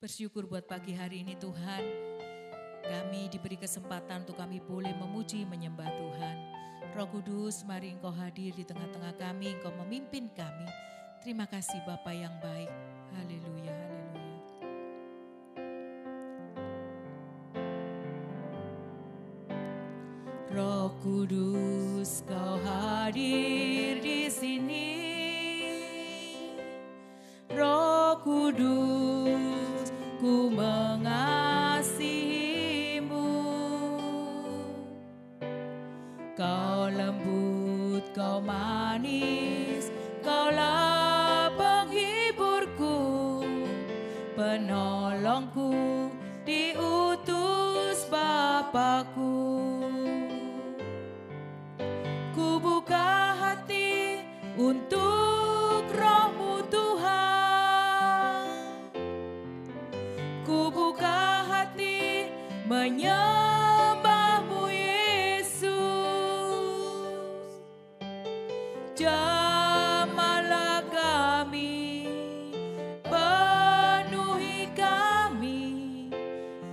Bersyukur buat pagi hari ini Tuhan. Kami diberi kesempatan untuk kami boleh memuji menyembah Tuhan. Roh Kudus, mari Engkau hadir di tengah-tengah kami, Engkau memimpin kami. Terima kasih Bapa yang baik. Haleluya, haleluya. Roh Kudus, Kau hadir di sini. Roh Kudus, ku mengasihimu. Kau lembut, kau manis, kaulah penghiburku, penolongku, diutus Bapakku. Ku buka hati untuk Roh-Mu Tuhan. Ku buka hati menyembah-Mu Yesus. Jamahlah kami, penuhi kami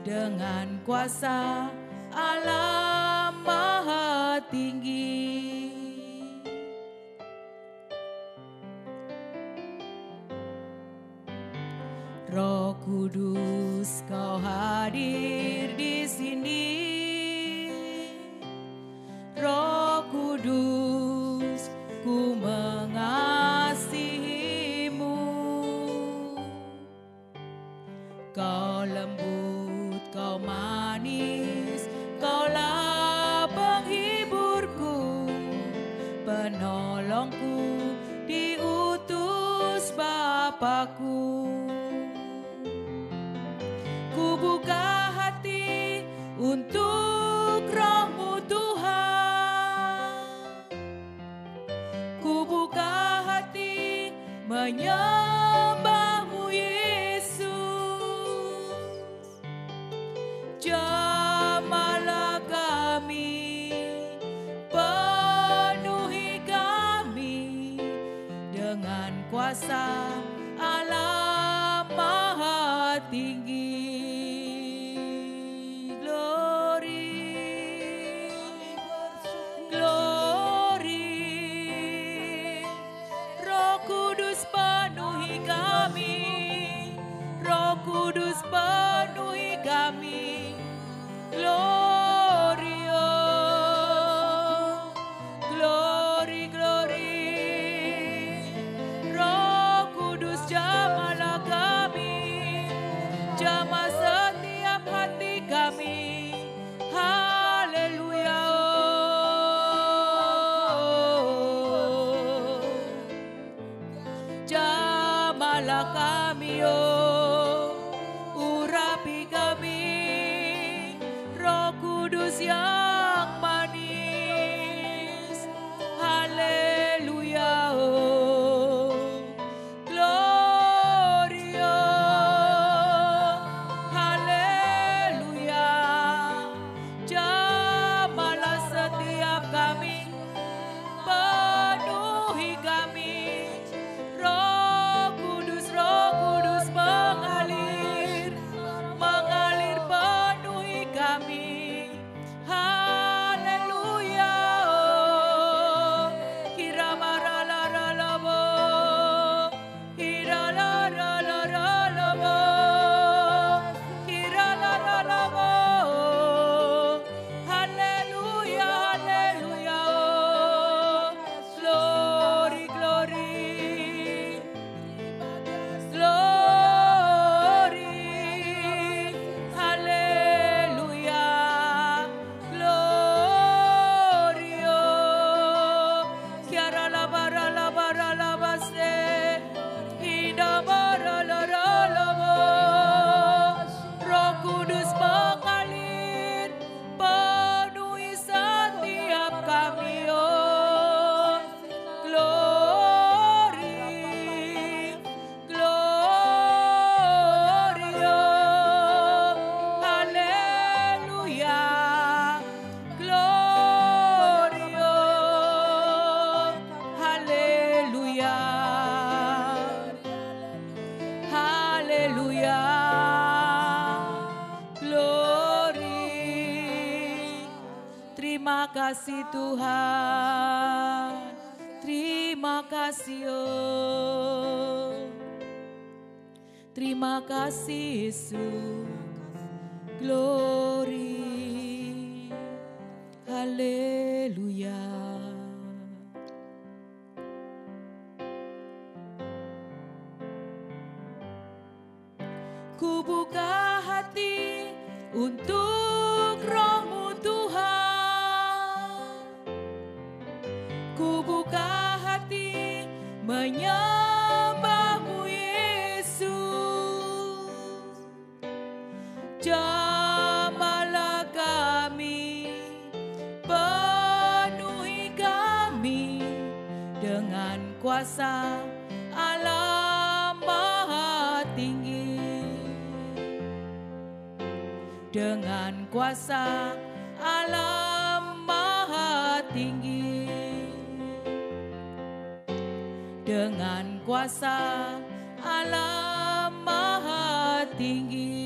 dengan kuasa Allah Maha Tinggi. Roh Kudus, Kau hadir di sini. Roh Kudus, ku mengasihimu. Kau lembut, kau manis, kaulah penghiburku, penolongku, diutus Bapakku. Ku buka hati untuk Roh-Mu Tuhan. Ku buka hati menyembah-Mu Yesus. Jamahlah kami, penuhi kami dengan kuasa Allah Maha Tinggi. Kudus penuhi kami, glory, oh, glory, glory. Roh Kudus jamahlah kami, jamah setiap hati kami, haleluya, oh, jamahlah kami, oh. Yang manis, haleluya, oh, glory, oh, haleluya. Jamahlah setiap kami, penuhi kami, Roh Kudus mengalir, mengalir penuhi kami. Haleluya. kasih Tuhan, terima kasih terima kasih Yesus, glory, haleluya. Ku buka hati untuk Roh-Mu Tuhan, ku buka hati menyembah-Mu Yesus. Jamahlah kami, penuhi kami dengan kuasa Allah Maha Tinggi, dengan kuasa Allah Maha Tinggi, dengan kuasa Allah Maha Tinggi.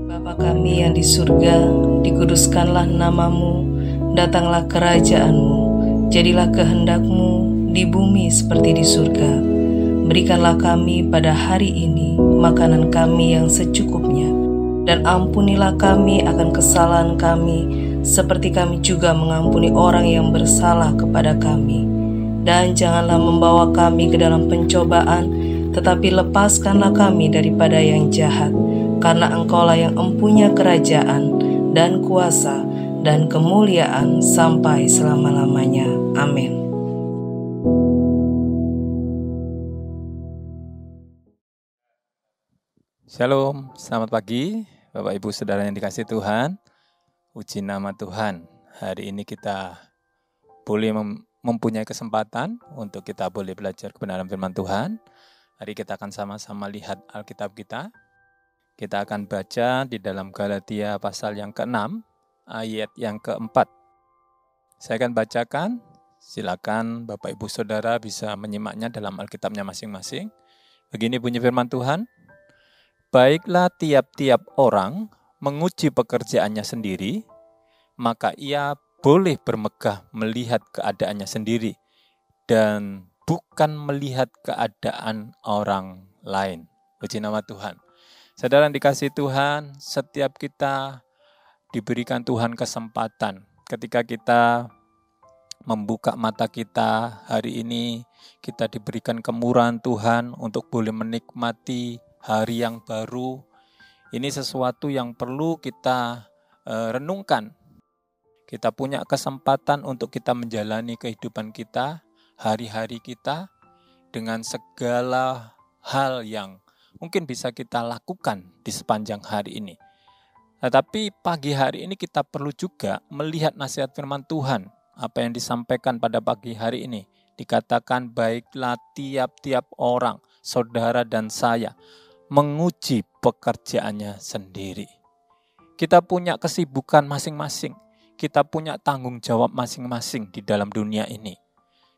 Bapa kami yang di surga, dikuduskanlah nama-Mu, datanglah kerajaan-Mu, jadilah kehendak-Mu di bumi seperti di surga. Berikanlah kami pada hari ini makanan kami yang secukupnya, dan ampunilah kami akan kesalahan kami, seperti kami juga mengampuni orang yang bersalah kepada kami. Dan janganlah membawa kami ke dalam pencobaan, tetapi lepaskanlah kami daripada yang jahat. Karena Engkaulah yang empunya kerajaan dan kuasa dan kemuliaan sampai selama-lamanya. Amin. Shalom, selamat pagi Bapak Ibu Saudara yang dikasihi Tuhan. Puji nama Tuhan. Hari ini kita boleh mempunyai kesempatan untuk kita boleh belajar kebenaran firman Tuhan. Hari kita akan sama-sama lihat Alkitab kita. Kita akan baca di dalam Galatia pasal yang ke-6, ayat yang ke-4. Saya akan bacakan, silakan Bapak Ibu Saudara bisa menyimaknya dalam Alkitabnya masing-masing. Begini bunyi firman Tuhan. Baiklah tiap-tiap orang menguji pekerjaannya sendiri, maka ia boleh bermegah melihat keadaannya sendiri, dan bukan melihat keadaan orang lain. Puji nama Tuhan. Saudara yang dikasihi Tuhan, setiap kita diberikan Tuhan kesempatan. Ketika kita membuka mata kita hari ini, kita diberikan kemurahan Tuhan untuk boleh menikmati hari yang baru. Ini sesuatu yang perlu kita renungkan. Kita punya kesempatan untuk kita menjalani kehidupan kita, hari-hari kita, dengan segala hal yang mungkin bisa kita lakukan di sepanjang hari ini. Tetapi pagi hari ini kita perlu juga melihat nasihat firman Tuhan. Apa yang disampaikan pada pagi hari ini. Dikatakan baiklah tiap-tiap orang, saudara dan saya, menguji pekerjaannya sendiri. Kita punya kesibukan masing-masing. Kita punya tanggung jawab masing-masing di dalam dunia ini.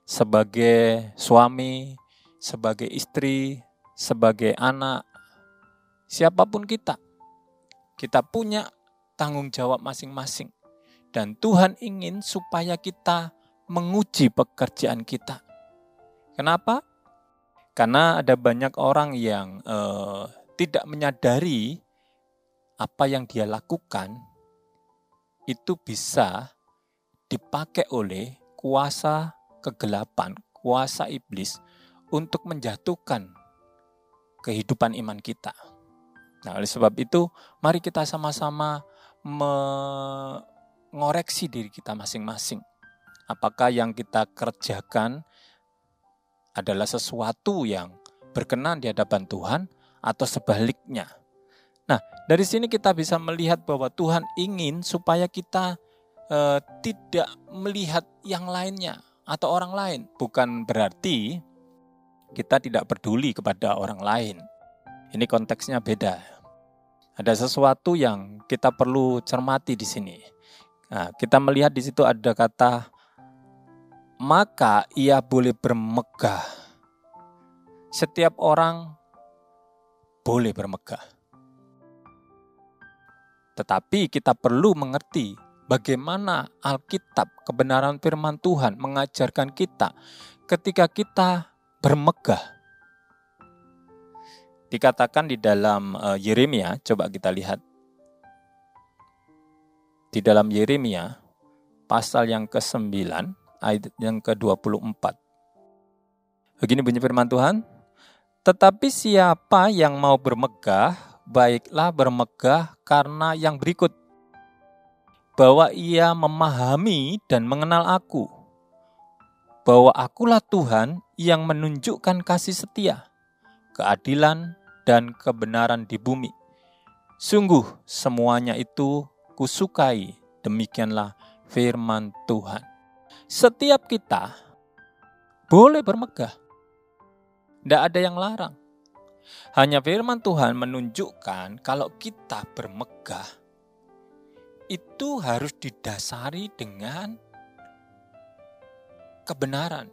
Sebagai suami, sebagai istri, sebagai anak, siapapun kita punya tanggung jawab masing-masing. Dan Tuhan ingin supaya kita menguji pekerjaan kita. Kenapa? Karena ada banyak orang yang tidak menyadari apa yang dia lakukan itu bisa dipakai oleh kuasa kegelapan, kuasa iblis untuk menjatuhkan kehidupan iman kita. Nah, oleh sebab itu, mari kita sama-sama mengoreksi diri kita masing-masing. Apakah yang kita kerjakan adalah sesuatu yang berkenan di hadapan Tuhan atau sebaliknya. Nah, dari sini kita bisa melihat bahwa Tuhan ingin supaya kita tidak melihat yang lainnya atau orang lain. Bukan berarti kita tidak peduli kepada orang lain. Ini konteksnya beda. Ada sesuatu yang kita perlu cermati di sini. Nah, kita melihat di situ ada kata maka ia boleh bermegah. Setiap orang boleh bermegah. Tetapi kita perlu mengerti bagaimana Alkitab, kebenaran firman Tuhan mengajarkan kita ketika kita bermegah. Dikatakan di dalam Yeremia, coba kita lihat. Di dalam Yeremia, pasal yang ke-9, ayat yang ke-24. Begini bunyi firman Tuhan. Tetapi siapa yang mau bermegah, baiklah bermegah karena yang berikut. Bahwa ia memahami dan mengenal aku. Bahwa akulah Tuhan yang menunjukkan kasih setia, keadilan, dan kebenaran di bumi. Sungguh semuanya itu kusukai, demikianlah firman Tuhan. Setiap kita boleh bermegah. Tidak ada yang larang. Hanya firman Tuhan menunjukkan kalau kita bermegah, itu harus didasari dengan kebenaran.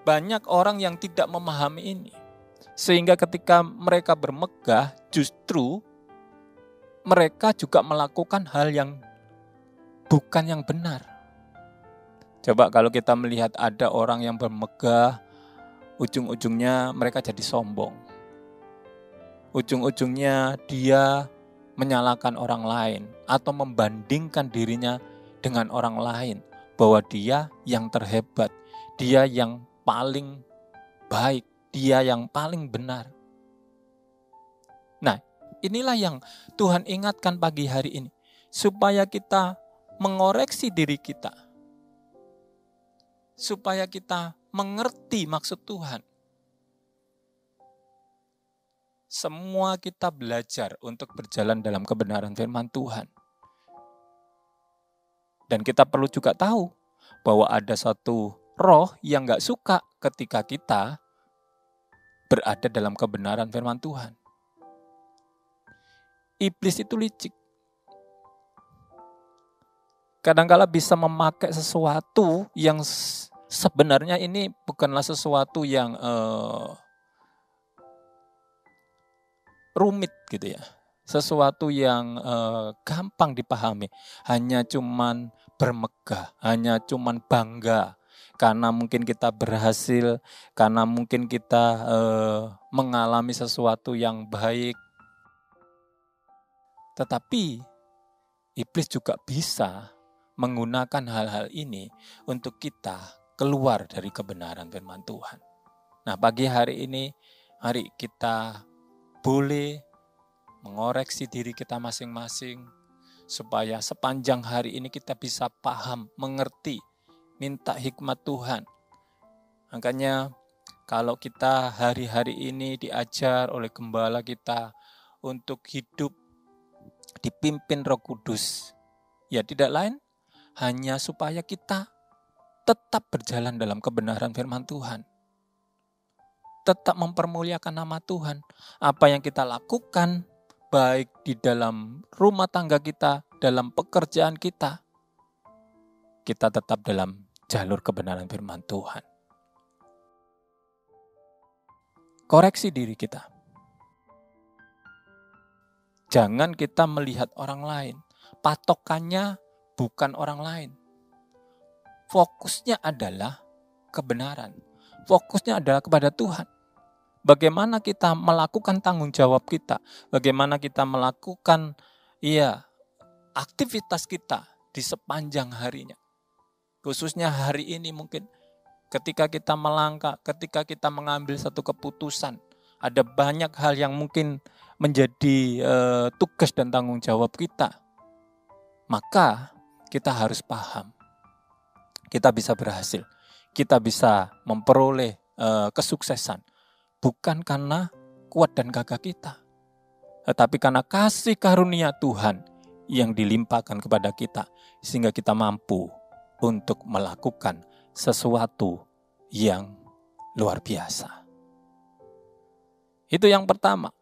Banyak orang yang tidak memahami ini. Sehingga ketika mereka bermegah, justru mereka juga melakukan hal yang bukan yang benar. Coba kalau kita melihat ada orang yang bermegah, ujung-ujungnya mereka jadi sombong. Ujung-ujungnya dia menyalahkan orang lain atau membandingkan dirinya dengan orang lain. Bahwa dia yang terhebat, dia yang paling baik, dia yang paling benar. Nah, inilah yang Tuhan ingatkan pagi hari ini. Supaya kita mengoreksi diri kita. Supaya kita mengerti maksud Tuhan. Semua kita belajar untuk berjalan dalam kebenaran firman Tuhan. Dan kita perlu juga tahu bahwa ada satu roh yang gak suka ketika kita berada dalam kebenaran firman Tuhan. Iblis itu licik. Kadang-kala bisa memakai sesuatu yang sebenarnya ini bukanlah sesuatu yang rumit gitu ya. Sesuatu yang gampang dipahami. Hanya cuman bermegah, hanya cuman bangga. Karena mungkin kita berhasil, karena mungkin kita mengalami sesuatu yang baik. Tetapi iblis juga bisa menggunakan hal-hal ini untuk kita keluar dari kebenaran firman Tuhan. Nah, pagi hari ini, mari kita boleh mengoreksi diri kita masing-masing, supaya sepanjang hari ini kita bisa paham, mengerti, minta hikmat Tuhan. Makanya kalau kita hari-hari ini diajar oleh gembala kita untuk hidup dipimpin Roh Kudus, ya tidak lain hanya supaya kita tetap berjalan dalam kebenaran firman Tuhan. Tetap mempermuliakan nama Tuhan. Apa yang kita lakukan, baik di dalam rumah tangga kita, dalam pekerjaan kita, kita tetap dalam jalur kebenaran firman Tuhan. Koreksi diri kita. Jangan kita melihat orang lain. Patokannya bukan orang lain. Fokusnya adalah kebenaran. Fokusnya adalah kepada Tuhan. Bagaimana kita melakukan tanggung jawab kita. Bagaimana kita melakukan aktivitas kita di sepanjang harinya. Khususnya hari ini mungkin ketika kita melangkah, ketika kita mengambil satu keputusan. Ada banyak hal yang mungkin menjadi tugas dan tanggung jawab kita. Maka kita harus paham. Kita bisa berhasil. Kita bisa memperoleh kesuksesan. Bukan karena kuat dan gagah kita. Tetapi karena kasih karunia Tuhan yang dilimpahkan kepada kita. Sehingga kita mampu untuk melakukan sesuatu yang luar biasa. Itu yang pertama.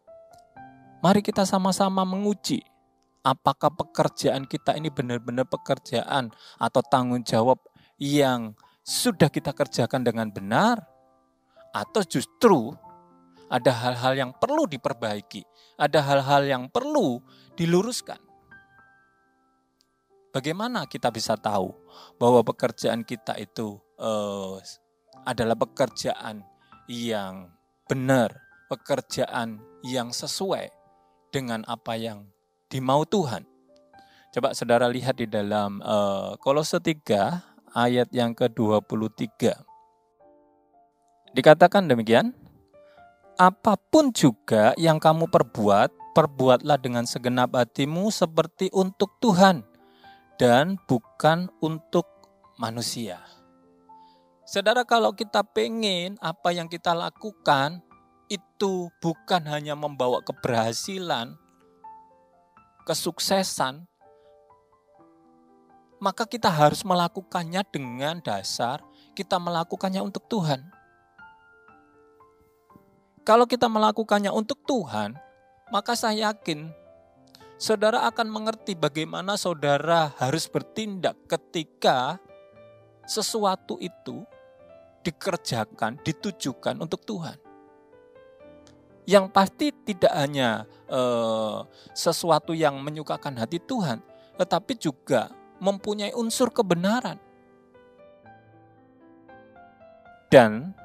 Mari kita sama-sama menguji Apakah pekerjaan kita ini benar-benar pekerjaan atau tanggung jawab yang sudah kita kerjakan dengan benar? Atau justru ada hal-hal yang perlu diperbaiki, ada hal-hal yang perlu diluruskan? Bagaimana kita bisa tahu bahwa pekerjaan kita itu adalah pekerjaan yang benar, pekerjaan yang sesuai dengan apa yang dimau Tuhan? Coba saudara lihat di dalam Kolose 3 ayat yang ke-23. Dikatakan demikian, apapun juga yang kamu perbuatlah dengan segenap hatimu seperti untuk Tuhan dan bukan untuk manusia. Saudara, kalau kita pengen apa yang kita lakukan itu bukan hanya membawa keberhasilan, kesuksesan, maka kita harus melakukannya dengan dasar kita melakukannya untuk Tuhan. Kalau kita melakukannya untuk Tuhan, maka saya yakin saudara akan mengerti bagaimana saudara harus bertindak ketika sesuatu itu dikerjakan, ditujukan untuk Tuhan. Yang pasti tidak hanya sesuatu yang menyukakan hati Tuhan, tetapi juga mempunyai unsur kebenaran. Dan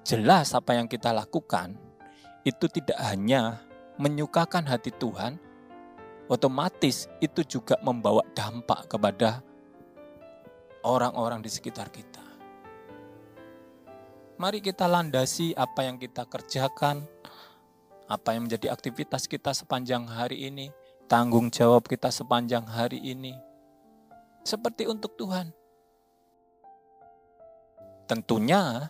jelas apa yang kita lakukan itu tidak hanya menyukakan hati Tuhan, otomatis itu juga membawa dampak kepada orang-orang di sekitar kita. Mari kita landasi apa yang kita kerjakan, apa yang menjadi aktivitas kita sepanjang hari ini, tanggung jawab kita sepanjang hari ini, seperti untuk Tuhan. Tentunya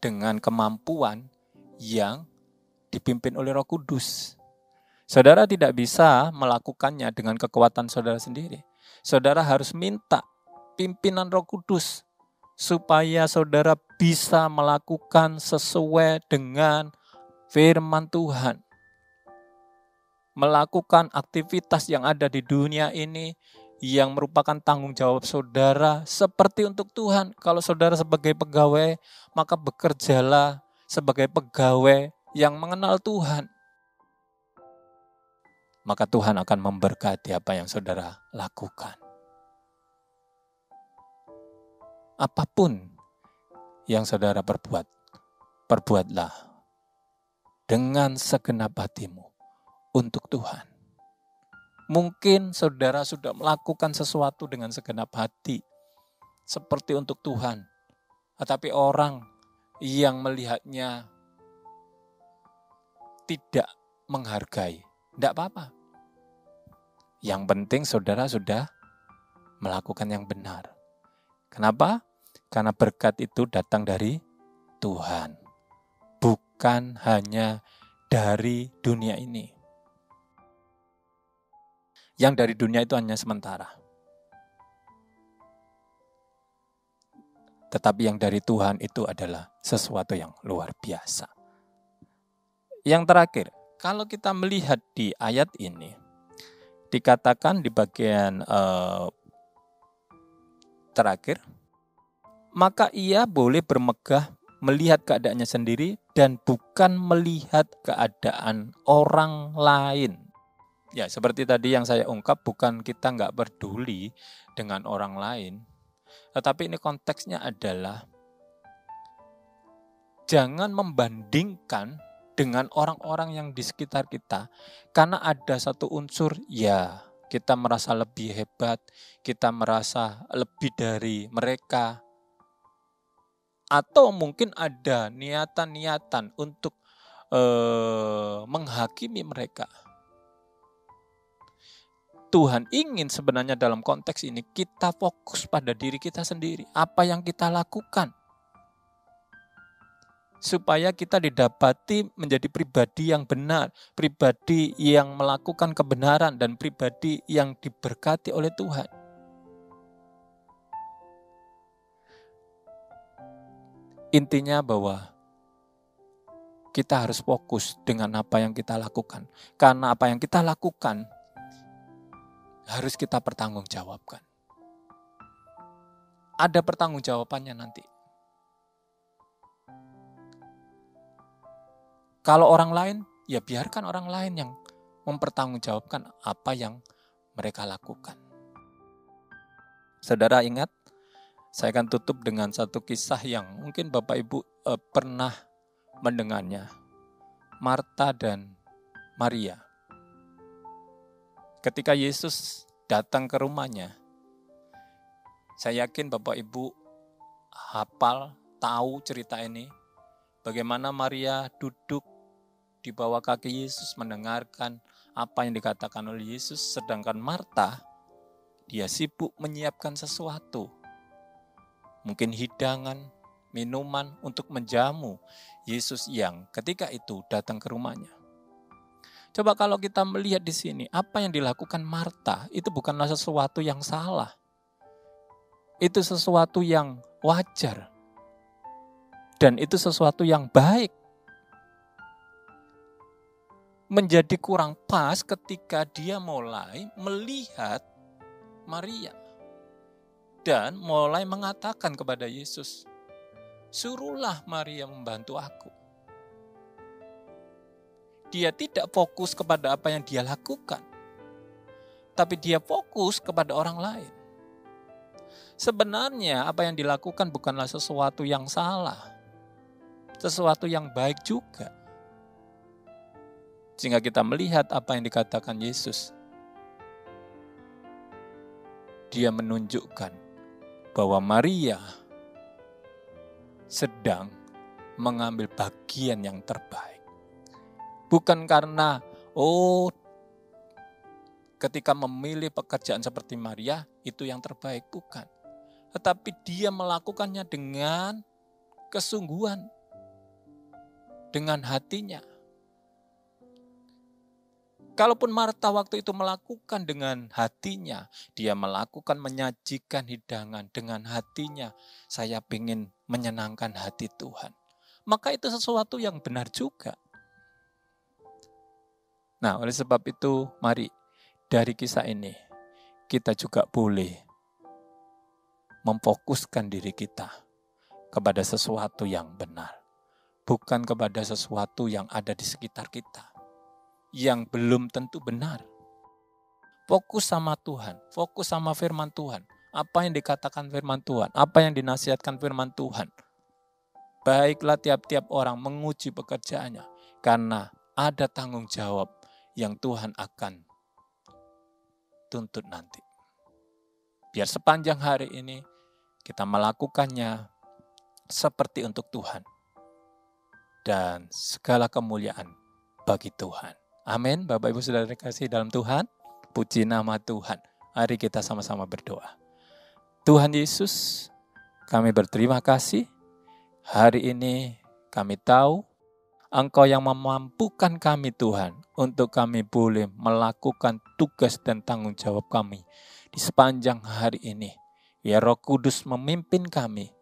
dengan kemampuan yang dipimpin oleh Roh Kudus. Saudara tidak bisa melakukannya dengan kekuatan saudara sendiri. Saudara harus minta pimpinan Roh Kudus supaya saudara bisa melakukan sesuai dengan firman Tuhan. Melakukan aktivitas yang ada di dunia ini yang merupakan tanggung jawab saudara seperti untuk Tuhan. Kalau saudara sebagai pegawai, maka bekerjalah sebagai pegawai yang mengenal Tuhan. Maka Tuhan akan memberkati apa yang saudara lakukan. Apapun yang saudara perbuat, perbuatlah dengan segenap hatimu untuk Tuhan. Mungkin saudara sudah melakukan sesuatu dengan segenap hati, seperti untuk Tuhan. Tetapi orang yang melihatnya tidak menghargai, tidak apa-apa. Yang penting saudara sudah melakukan yang benar. Kenapa? Karena berkat itu datang dari Tuhan, bukan hanya dari dunia ini. Yang dari dunia itu hanya sementara. Tetapi yang dari Tuhan itu adalah sesuatu yang luar biasa. Yang terakhir, kalau kita melihat di ayat ini, dikatakan di bagian terakhir, maka ia boleh bermegah melihat keadaannya sendiri dan bukan melihat keadaan orang lain. Ya, seperti tadi yang saya ungkap, bukan kita nggak peduli dengan orang lain, tetapi ini konteksnya adalah jangan membandingkan dengan orang-orang yang di sekitar kita, karena ada satu unsur, ya kita merasa lebih hebat, kita merasa lebih dari mereka, atau mungkin ada niatan-niatan untuk menghakimi mereka. Tuhan ingin sebenarnya dalam konteks ini kita fokus pada diri kita sendiri, apa yang kita lakukan, supaya kita didapati menjadi pribadi yang benar, pribadi yang melakukan kebenaran, dan pribadi yang diberkati oleh Tuhan. Intinya bahwa kita harus fokus dengan apa yang kita lakukan. Karena apa yang kita lakukan harus kita pertanggungjawabkan. Ada pertanggungjawabannya nanti. Kalau orang lain, ya biarkan orang lain yang mempertanggungjawabkan apa yang mereka lakukan. Saudara ingat, saya akan tutup dengan satu kisah yang mungkin Bapak Ibu pernah mendengarnya. Marta dan Maria. Ketika Yesus datang ke rumahnya, saya yakin Bapak Ibu hafal, tahu cerita ini. Bagaimana Maria duduk di bawah kaki Yesus mendengarkan apa yang dikatakan oleh Yesus. Sedangkan Marta, dia sibuk menyiapkan sesuatu. Mungkin hidangan, minuman untuk menjamu Yesus yang ketika itu datang ke rumahnya. Coba kalau kita melihat di sini, apa yang dilakukan Marta itu bukanlah sesuatu yang salah. Itu sesuatu yang wajar. Dan itu sesuatu yang baik. Menjadi kurang pas ketika dia mulai melihat Maria. Dan mulai mengatakan kepada Yesus, suruhlah Maria membantu aku. Dia tidak fokus kepada apa yang dia lakukan. Tapi dia fokus kepada orang lain. Sebenarnya apa yang dilakukan bukanlah sesuatu yang salah. Sesuatu yang baik juga. Sehingga kita melihat apa yang dikatakan Yesus. Dia menunjukkan bahwa Maria sedang mengambil bagian yang terbaik. Bukan karena, ketika memilih pekerjaan seperti Maria, itu yang terbaik. Bukan. Tetapi dia melakukannya dengan kesungguhan. Dengan hatinya. Kalaupun Marta waktu itu melakukan dengan hatinya, dia melakukan menyajikan hidangan dengan hatinya. Saya ingin menyenangkan hati Tuhan. Maka itu sesuatu yang benar juga. Nah, oleh sebab itu, mari dari kisah ini, kita juga boleh memfokuskan diri kita kepada sesuatu yang benar. Bukan kepada sesuatu yang ada di sekitar kita. Yang belum tentu benar. Fokus sama Tuhan, fokus sama firman Tuhan. Apa yang dikatakan firman Tuhan, apa yang dinasihatkan firman Tuhan. Baiklah tiap-tiap orang menguji pekerjaannya. Karena ada tanggung jawab yang Tuhan akan tuntut nanti. Biar sepanjang hari ini kita melakukannya seperti untuk Tuhan. Dan segala kemuliaan bagi Tuhan. Amin. Bapak Ibu Saudara kasih dalam Tuhan. Puji nama Tuhan. Mari kita sama-sama berdoa. Tuhan Yesus, kami berterima kasih. Hari ini kami tahu Engkau yang memampukan kami Tuhan. Untuk kami boleh melakukan tugas dan tanggung jawab kami. Di sepanjang hari ini. Biar Roh Kudus memimpin kami.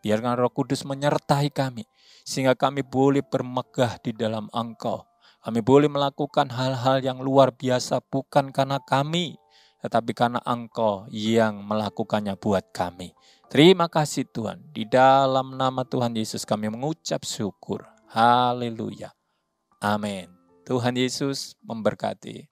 Biarkan Roh Kudus menyertai kami. Sehingga kami boleh bermegah di dalam Engkau. Kami boleh melakukan hal-hal yang luar biasa bukan karena kami, tetapi karena Engkau yang melakukannya buat kami. Terima kasih Tuhan. Di dalam nama Tuhan Yesus kami mengucap syukur. Haleluya. Amin. Tuhan Yesus memberkati.